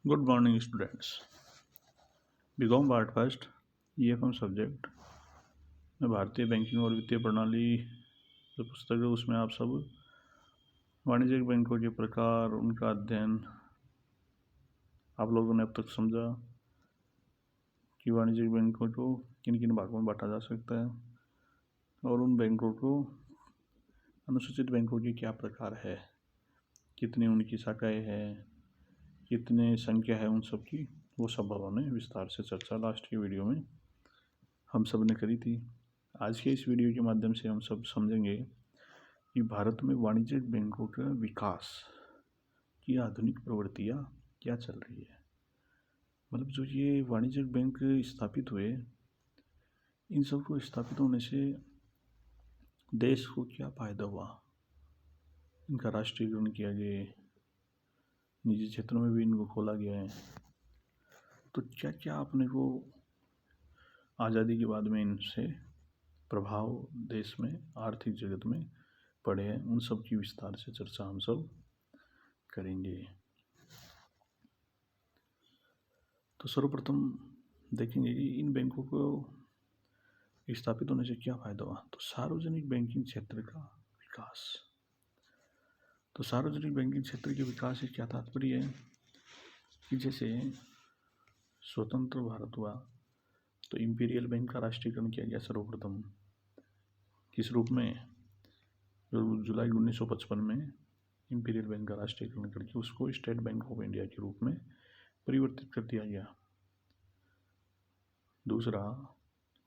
Good morning students. BCom part first EFM subject में भारतीय banking और वित्तीय प्रणाली जो पुस्तक है उसमें आप सब वाणिज्यिक बैंकों के प्रकार, उनका अध्ययन आप लोगों ने अब तक समझा कि वाणिज्यिक बैंकों को किन किन भागों में बांटा जा सकता है और उन बैंकों को अनुसूचित बैंकों के क्या प्रकार है, कितनी उनकी शाखाएँ हैं, कितने संख्या है उन सब की, वो सब हमने विस्तार से चर्चा लास्ट की वीडियो में हम सब ने करी थी। आज के इस वीडियो के माध्यम से हम सब समझेंगे कि भारत में वाणिज्यिक बैंकों का विकास की आधुनिक प्रवृत्तियाँ क्या चल रही है। मतलब जो ये वाणिज्यिक बैंक स्थापित हुए, इन सब को स्थापित होने से देश को क्या फ़ायदा हुआ, इनका राष्ट्रीयकरण किया गया, निजी क्षेत्रों में भी इनको खोला गया है, तो क्या क्या अपने को आज़ादी के बाद में इनसे प्रभाव देश में आर्थिक जगत में पड़े हैं, उन सब की विस्तार से चर्चा हम सब करेंगे। तो सर्वप्रथम देखेंगे कि इन बैंकों को स्थापित होने से क्या फ़ायदा हुआ। तो सार्वजनिक बैंकिंग क्षेत्र का विकास। तो सार्वजनिक बैंकिंग क्षेत्र के विकास से क्या तात्पर्य है कि जैसे स्वतंत्र भारत हुआ तो इंपीरियल बैंक का राष्ट्रीयकरण किया गया सर्वप्रथम। किस रूप में? जो जुलाई 1955 में इंपीरियल बैंक का राष्ट्रीयकरण करके उसको स्टेट बैंक ऑफ इंडिया के रूप में परिवर्तित कर दिया गया। दूसरा,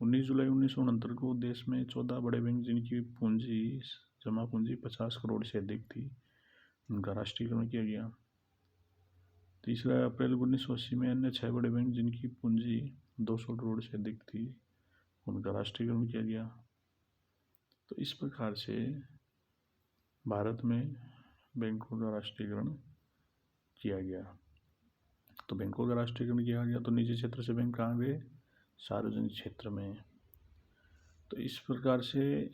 19 जुलाई 1969 को देश में 14 बड़े बैंक जिनकी पूंजी जमा पूंजी 50 करोड़ से अधिक थी, उनका राष्ट्रीयकरण किया गया। तीसरा, अप्रैल 1980 में अन्य 6 बड़े बैंक जिनकी पूंजी 200 करोड़ से अधिक थी, उनका राष्ट्रीयकरण किया गया। तो इस प्रकार से भारत में बैंकों का राष्ट्रीयकरण किया गया। तो बैंकों का राष्ट्रीयकरण किया गया तो निजी क्षेत्र से बैंक कहाँ गए? सार्वजनिक क्षेत्र में। तो इस प्रकार से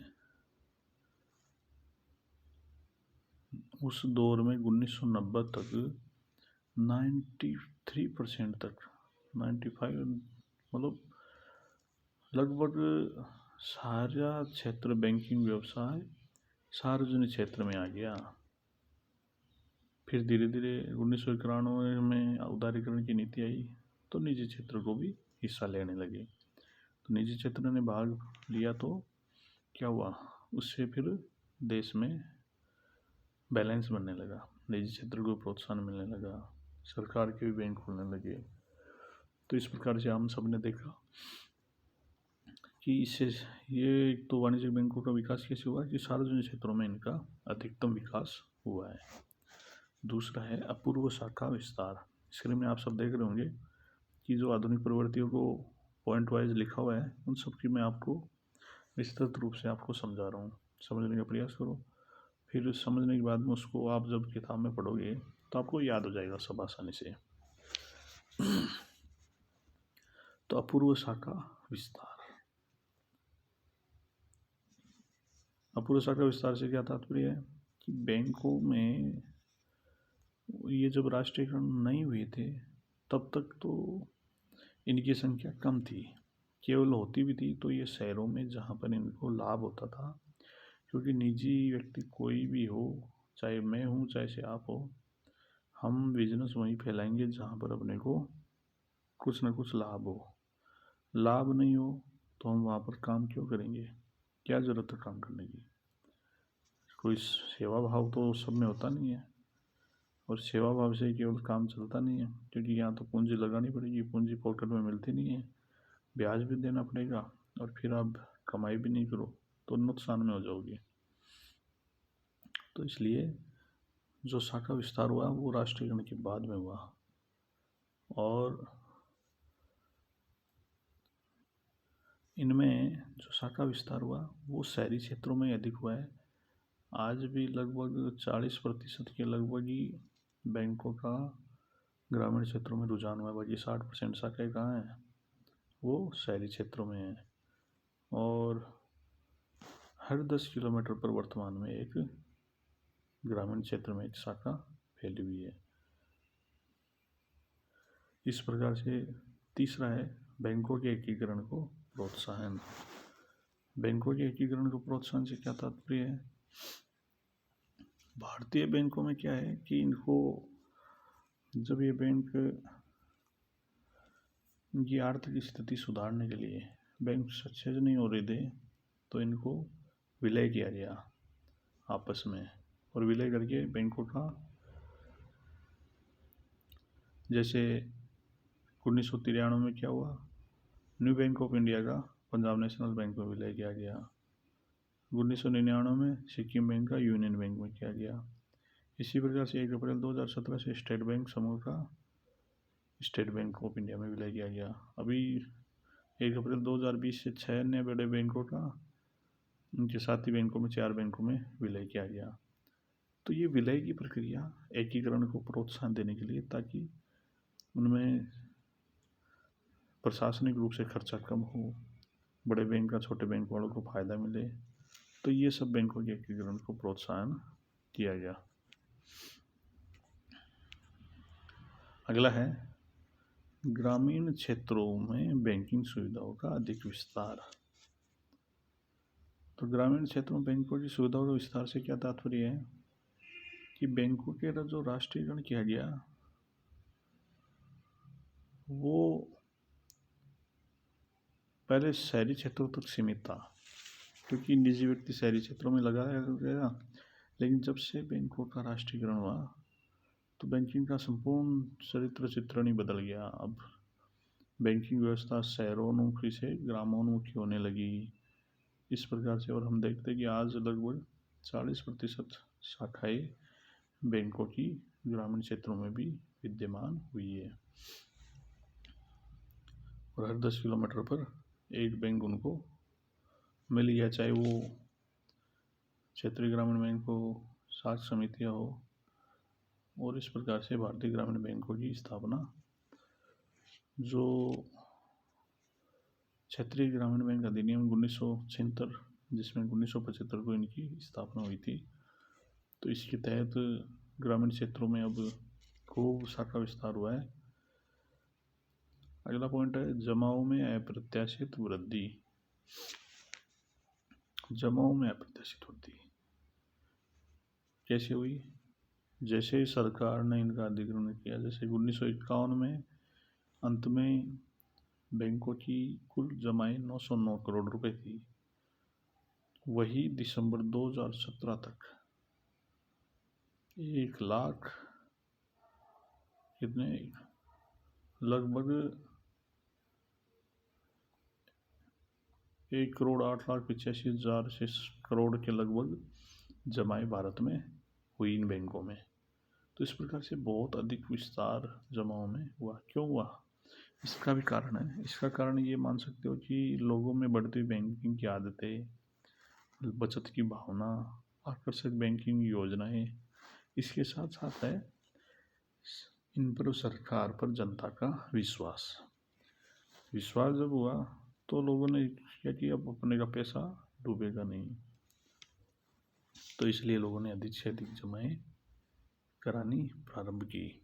उस दौर में 1990 तक 93% तक 95 मतलब लगभग सारा क्षेत्र बैंकिंग व्यवसाय सार्वजनिक क्षेत्र में आ गया। फिर धीरे धीरे 1991 में उदारीकरण की नीति आई तो निजी क्षेत्र को भी हिस्सा लेने लगे। तो निजी क्षेत्र ने भाग लिया तो क्या हुआ, उससे फिर देश में बैलेंस बनने लगा, निजी क्षेत्र को प्रोत्साहन मिलने लगा, सरकार के भी बैंक खुलने लगे। तो इस प्रकार से हम सब ने देखा कि इससे ये तो वाणिज्यिक बैंकों का विकास कैसे हुआ कि सार्वजनिक क्षेत्रों में इनका अधिकतम विकास हुआ है। दूसरा है अपूर्व शाखा विस्तार। स्क्रीन में आप सब देख रहे होंगे कि जो आधुनिक प्रवृत्तियों को पॉइंट वाइज लिखा हुआ है, उन सब की मैं आपको विस्तृत रूप से आपको समझा रहा हूँ। समझने का प्रयास करो, फिर समझने के बाद में उसको आप जब किताब में पढ़ोगे तो आपको याद हो जाएगा सब आसानी से। तो अपूर्व शाखा विस्तार। अपूर्व शाखा विस्तार से क्या तात्पर्य है कि बैंकों में ये जब राष्ट्रीयकरण नहीं हुए थे तब तक तो इनकी संख्या कम थी, केवल होती भी थी तो ये शहरों में जहाँ पर इनको लाभ होता था, क्योंकि निजी व्यक्ति कोई भी हो, चाहे मैं हूँ चाहे से आप हो, हम बिजनेस वहीं फैलाएंगे जहाँ पर अपने को कुछ ना कुछ लाभ हो। लाभ नहीं हो तो हम वहाँ पर काम क्यों करेंगे, क्या ज़रूरत है काम करने की। कोई सेवा भाव तो सब में होता नहीं है, और सेवा भाव से केवल काम चलता नहीं है, क्योंकि यहाँ तो पूंजी लगानी पड़ेगी, पूंजी पॉकेट में मिलती नहीं है, ब्याज भी देना पड़ेगा, और फिर आप कमाई भी नहीं करो तो नुकसान में हो जाओगे। तो इसलिए जो शाखा विस्तार हुआ वो राष्ट्रीयकरण के बाद में हुआ, और इनमें जो शाखा विस्तार हुआ वो शहरी क्षेत्रों में अधिक हुआ है। आज भी लगभग 40% के लगभग ही बैंकों का ग्रामीण क्षेत्रों में रुझान हुआ है, बाकी 60% शाखाएँ कहाँ हैं, वो शहरी क्षेत्रों में हैं। और हर 10 किलोमीटर पर वर्तमान में एक ग्रामीण क्षेत्र में एक शाखा फैली हुई है। इस प्रकार से तीसरा है बैंकों के एकीकरण को प्रोत्साहन। बैंकों के एकीकरण को प्रोत्साहन से क्या तात्पर्य है? भारतीय बैंकों में क्या है कि इनको जब ये बैंक इनकी आर्थिक स्थिति सुधारने के लिए बैंक सक्सेस नहीं हो रहे थे तो इनको विलय किया गया आपस में, और विलय करके बैंकों का जैसे 1993 में क्या हुआ, न्यू बैंक ऑफ इंडिया का पंजाब नेशनल बैंक में विलय किया गया। 1999 में सिक्किम बैंक का यूनियन बैंक में किया गया। इसी प्रकार से 1 अप्रैल 2017 से स्टेट बैंक समूह का स्टेट बैंक ऑफ इंडिया में विलय किया गया। अभी 1 अप्रैल 2020 से 6 अन्य बड़े बैंकों का उनके साथी बैंकों में 4 बैंकों में विलय किया गया। तो ये विलय की प्रक्रिया एकीकरण को प्रोत्साहन देने के लिए, ताकि उनमें प्रशासनिक रूप से खर्चा कम हो, बड़े बैंक का छोटे बैंक वालों को फ़ायदा मिले, तो ये सब बैंकों के एकीकरण को प्रोत्साहन किया गया। अगला है ग्रामीण क्षेत्रों में बैंकिंग सुविधाओं का अधिक विस्तार। तो ग्रामीण क्षेत्रों में बैंकों की सुविधाओं का विस्तार से क्या तात्पर्य है कि बैंकों के जो राष्ट्रीयकरण किया गया वो पहले शहरी क्षेत्रों तक सीमित था, क्योंकि निजी व्यक्ति शहरी क्षेत्रों में लगाया गया। लेकिन जब से बैंकों का राष्ट्रीयकरण हुआ तो बैंकिंग का संपूर्ण चित्रण ही बदल गया। अब बैंकिंग व्यवस्था शहरोन्मुखी से ग्रामोन्मुखी होने लगी। इस प्रकार से, और हम देखते हैं कि आज लगभग 40% शाखाएं बैंकों की ग्रामीण क्षेत्रों में भी विद्यमान हुई है, और हर 10 किलोमीटर पर एक बैंक उनको मिल गया, चाहे वो क्षेत्रीय ग्रामीण बैंक हो, शाखा समितियाँ हो। और इस प्रकार से भारतीय ग्रामीण बैंकों की स्थापना, जो क्षेत्रीय ग्रामीण बैंक अधिनियम 1976, जिसमें 1975 को इनकी स्थापना हुई थी, तो इसके तहत ग्रामीण क्षेत्रों में अब खूब शाखा विस्तार हुआ है। अगला पॉइंट है जमाओं में अप्रत्याशित वृद्धि। जमाओं में अप्रत्याशित वृद्धि कैसे हुई? जैसे सरकार ने इनका अधिग्रहण किया, जैसे 1951 में अंत में बैंकों की कुल जमाएं 909 करोड़ रुपए थी, वही दिसंबर 2017 तक 1 लाख कितने लगभग 1,08,85,000 करोड़ के लगभग जमाएं भारत में हुई इन बैंकों में। तो इस प्रकार से बहुत अधिक विस्तार जमाओं में हुआ। क्यों हुआ? इसका भी कारण है। इसका कारण ये मान सकते हो कि लोगों में बढ़ती हुई बैंकिंग की आदतें, बचत की भावना, आकर्षक बैंकिंग योजनाएं, इसके साथ साथ है इन पर सरकार पर जनता का विश्वास जब हुआ तो लोगों ने क्या किया, अब अपने का पैसा डूबेगा नहीं, तो इसलिए लोगों ने अधिक से अधिक जमाएं करानी प्रारंभ की।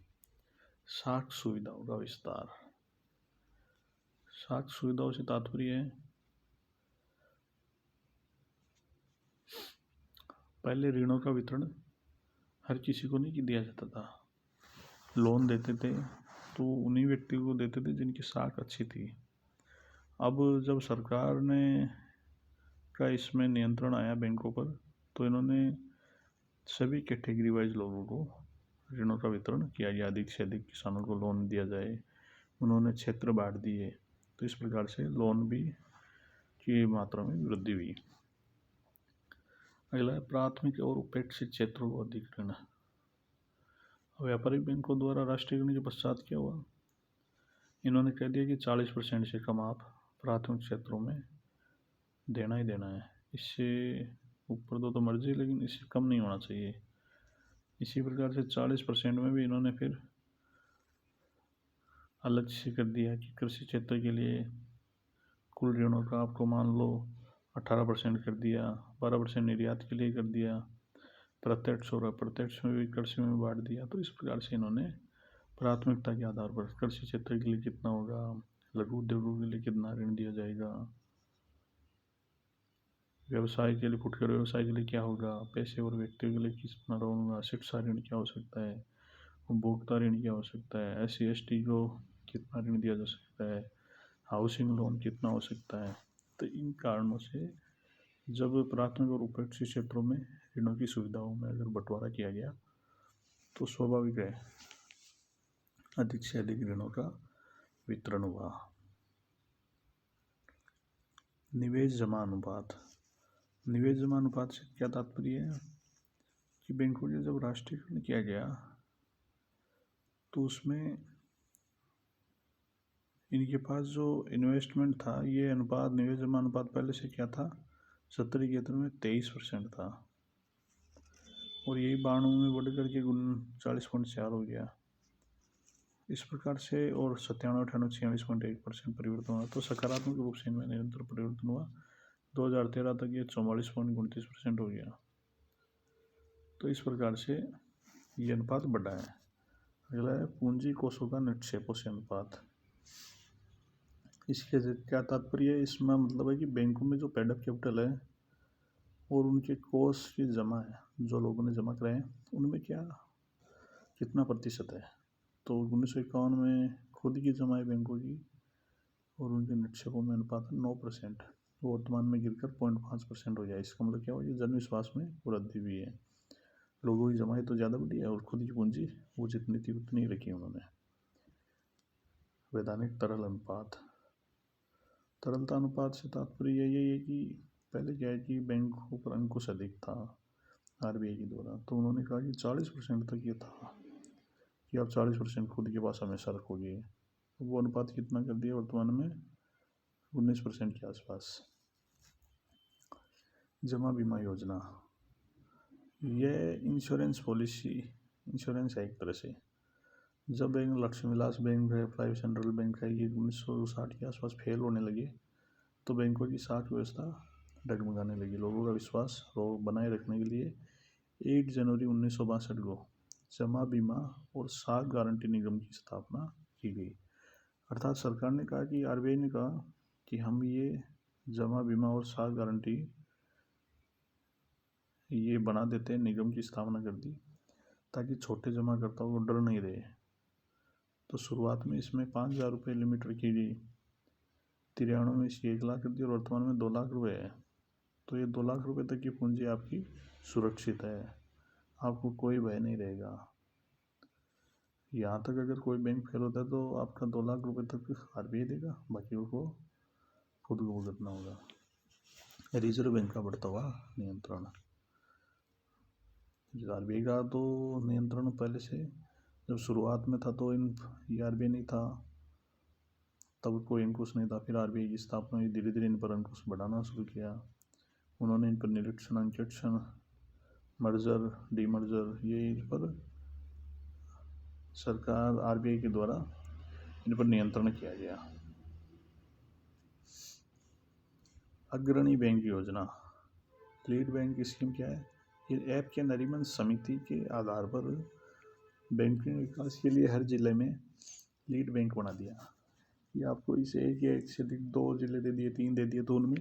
शाख सुविधाओं का विस्तार। शाख सुविधाओं से तात्पर्य है पहले ऋणों का वितरण हर किसी को नहीं दिया जाता था। लोन देते थे तो उन्हीं व्यक्तियों को देते थे जिनकी शाख अच्छी थी। अब जब सरकार ने का इसमें नियंत्रण आया बैंकों पर, तो इन्होंने सभी कैटेगरी वाइज लोगों को ऋणों का वितरण किया गया। अधिक से अधिक किसानों को लोन दिया जाए, उन्होंने क्षेत्र बांट दिए, तो इस प्रकार से लोन भी की मात्रा में वृद्धि हुई। अगला है प्राथमिक और उपेक्षित क्षेत्रों को अधिक ऋण। व्यापारिक बैंकों द्वारा राष्ट्रीयकरण के पश्चात क्या हुआ, इन्होंने कह दिया कि 40% से कम आप प्राथमिक क्षेत्रों में देना ही देना है। इससे ऊपर तो मर्जी, लेकिन इससे कम नहीं होना चाहिए। इसी प्रकार से 40% में भी इन्होंने फिर अलग से कर दिया कि कृषि क्षेत्र के लिए कुल ऋणों का आपको मान लो 18% कर दिया, 12% निर्यात के लिए कर दिया, प्रत्यक्ष और अप्रत्यक्ष में भी कृषि में बांट दिया। तो इस प्रकार से इन्होंने प्राथमिकता के आधार पर कृषि क्षेत्र के लिए कितना होगा, लघु उद्योगों के लिए कितना ऋण दिया जाएगा, व्यवसाय के लिए, फुटकर व्यवसाय के लिए क्या होगा, पैसे और व्यक्तियों के लिए कितना ऋण होगा, शिक्षा ऋण क्या हो सकता है, उपभोक्ता ऋण क्या हो सकता है, SC ST को कितना ऋण दिया जा सकता है, हाउसिंग लोन कितना हो सकता है। तो इन कारणों से जब प्राथमिक और उपेक्षित क्षेत्रों में ऋणों की सुविधाओं में अगर बंटवारा किया गया तो स्वाभाविक है अधिक से अधिक ऋणों का वितरण हुआ। निवेश जमा अनुपात। निवेश जमा अनुपात से क्या तात्पर्य है कि बैंकों के जब राष्ट्रीयकरण किया गया तो उसमें इनके पास जो इन्वेस्टमेंट था, ये अनुपात निवेश जमा अनुपात पहले से क्या था, 70 की तुलना में 23% था और यही 92 में बढ़ करके 40.4 हो गया। इस प्रकार से और 97, 98, 46.1% परिवर्तन हुआ। तो सकारात्मक रूप से इनमें निरंतर परिवर्तन हुआ। 2013 तक ये 44.29% हो गया। तो इस प्रकार से ये अनुपात बढ़ा है। अगला है पूंजी कोषों का निक्षेपों से अनुपात। इसके क्या तात्पर्य है, इसमें मतलब है कि बैंकों में जो पेड अप कैपिटल है और उनके कोष की जमा है, जो लोगों ने जमा कराए उनमें क्या कितना प्रतिशत है। तो 1951 में खुद की जमा है बैंकों की और उनके निक्षेपों में अनुपात 9%, वो वर्तमान में गिरकर 0.5% हो गया। इसका मतलब क्या हो गया, जन विश्वास में वृद्धि हुई है। लोगों की जमाई तो ज़्यादा बढ़ी है और खुद की पूंजी वो जितनी थी उतनी रखी उन्होंने। वैधानिक तरल अनुपात। तरलता अनुपात से तात्पर्य यही है कि पहले क्या है कि बैंकों पर अंकुश अधिक था RBI के द्वारा, तो उन्होंने कहा कि 40% तक ये था कि आप 40% खुद के पास हमेशा रखोगे। वो अनुपात कितना कर दिया वर्तमान में 19% के आसपास। जमा बीमा योजना, यह इंश्योरेंस पॉलिसी, इंश्योरेंस है एक तरह से। जब बैंक लक्ष्मी विलास बैंक है, प्राइवेट सेंट्रल बैंक है, ये 1960 के आसपास फेल होने लगे तो बैंकों की साख व्यवस्था डगमगाने लगी। लोगों का विश्वास बनाए रखने के लिए 8 जनवरी 1962 को जमा बीमा और साख गारंटी निगम की स्थापना की गई। अर्थात सरकार ने कहा कि RBI ने कहा कि हम ये जमा बीमा और साख गारंटी ये बना देते हैं, निगम की स्थापना कर दी ताकि छोटे जमाकर्ताओं को डर नहीं रहे। तो शुरुआत में इसमें 5,000 रुपये लिमिट रखी गई। 93 में इसकी 1 लाख कर दी और वर्तमान में 2 लाख रुपये है। तो ये 2 लाख रुपये तक की पूंजी आपकी सुरक्षित है, आपको कोई भय नहीं रहेगा। यहाँ तक अगर कोई बैंक फेल होता है तो आपका 2 लाख रुपये तक RBI देगा, बाकी को खुद को भुगतना होगा। रिजर्व बैंक का बढ़ता हुआ नियंत्रण। RBI का तो नियंत्रण पहले से जब शुरुआत में था तो RBI नहीं था, तब कोई अंकुश नहीं था। फिर RBI की स्थापना हुई, धीरे धीरे इन पर अंकुश बढ़ाना शुरू किया। उन्होंने इन पर निरीक्षण, अंकेक्षण, मर्जर, डीमर्जर, ये इन पर सरकार RBI के द्वारा इन पर नियंत्रण किया गया। अग्रणी बैंक योजना, लीड बैंक स्कीम क्या है, ये ऐप के नरीमन समिति के आधार पर बैंकिंग विकास के लिए हर जिले में लीड बैंक बना दिया। ये आपको इसे एक से अधिक 2 जिले दे दिए, 3 दे दिए, तो उनमें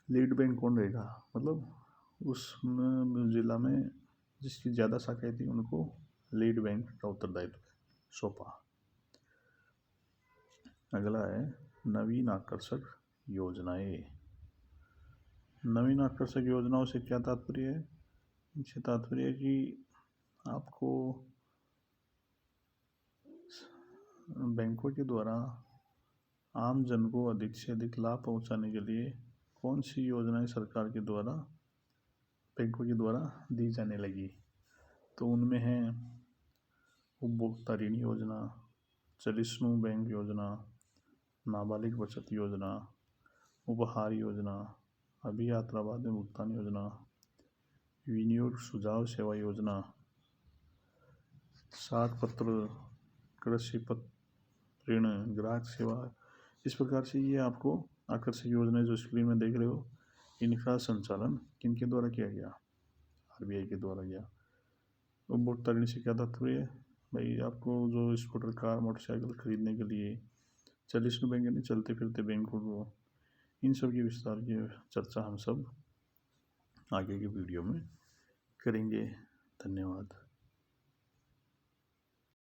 लीड बैंक कौन रहेगा, मतलब उस जिला में जिसकी ज़्यादा शाखाएं थी उनको लीड बैंक का उत्तरदायित्व सौंपा। अगला है नवीन आकर्षक योजनाएं। नवीन आकर्षक योजनाओं से क्या तात्पर्य है, इनसे तात्पर्य है कि आपको बैंकों के द्वारा आम जन को अधिक से अधिक लाभ पहुंचाने के लिए कौन सी योजनाएं सरकार के द्वारा बैंकों के द्वारा दी जाने लगी। तो उनमें है उपभोक्ता ऋण योजना, चलिष्णु बैंक योजना, नाबालिग बचत योजना, उपहार योजना, अभियात्रा बाद में भुगतान योजना, विनियोग सुझाव सेवा योजना, साख पत्र, कृषि पत्र ऋण, ग्राहक सेवा। इस प्रकार से ये आपको आकर्षक योजनाएं जो स्क्रीन में देख रहे हो, इनका संचालन किनके द्वारा किया गया, RBI के द्वारा किया। उपभोक्ता ऋण से क्या तात्पर्य है, भाई आपको जो स्कूटर, कार, मोटरसाइकिल खरीदने के लिए चालीसों बैंक यानी चलते फिरते बैंकों को, इन सब की विस्तार की चर्चा हम सब आगे की वीडियो में करेंगे। धन्यवाद।